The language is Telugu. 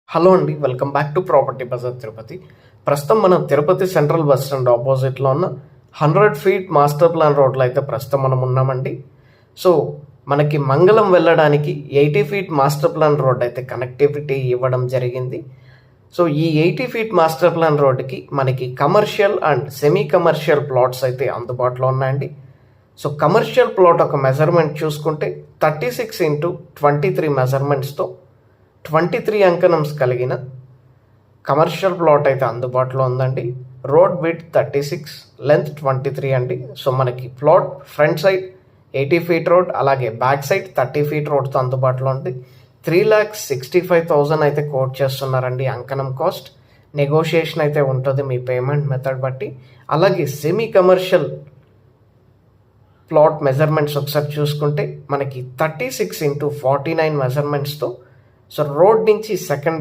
హలో అండి, welcome back to property Bazaar Tirupati. ప్రస్తుతం మనం తిరుపతి సెంట్రల్ బస్ స్టాండ్ ఆపోజిట్లో ఉన్న 100 ఫీట్ మాస్టర్ ప్లాన్ రోడ్లో అయితే ప్రస్తుతం మనం ఉన్నామండి. సో మనకి మంగళం వెళ్ళడానికి 80 ఫీట్ మాస్టర్ ప్లాన్ రోడ్ అయితే కనెక్టివిటీ ఇవ్వడం జరిగింది. సో ఈ 80 ఫీట్ మాస్టర్ ప్లాన్ రోడ్డుకి మనకి commercial and semi commercial plots అయితే అందుబాటులో ఉన్నాయండి. సో కమర్షియల్ ప్లాట్ ఒక మెజర్మెంట్ చూసుకుంటే 36x23 మెజర్మెంట్స్తో 23 అంకణమ్స్ కలిగిన కమర్షియల్ ప్లాట్ అయితే అందుబాటులో ఉందండి. రోడ్ విడ్త్ 36, లెంత్ 23 అండి. సో మనకి plot front side 80 feet road, అలాగే బ్యాక్ సైడ్ 30 ఫీట్ రోడ్తో అందుబాటులో ఉంది. 3,65,000 అయితే కోట్ చేస్తున్నారండి అంకణం కాస్ట్. నెగోషియేషన్ అయితే ఉంటుంది మీ పేమెంట్ మెథడ్ బట్టి. అలాగే సెమీ కమర్షియల్ ప్లాట్ మెజర్మెంట్స్ ఒకసారి చూసుకుంటే మనకి 36x49 మెజర్మెంట్స్తో సో రోడ్ నుంచి సెకండ్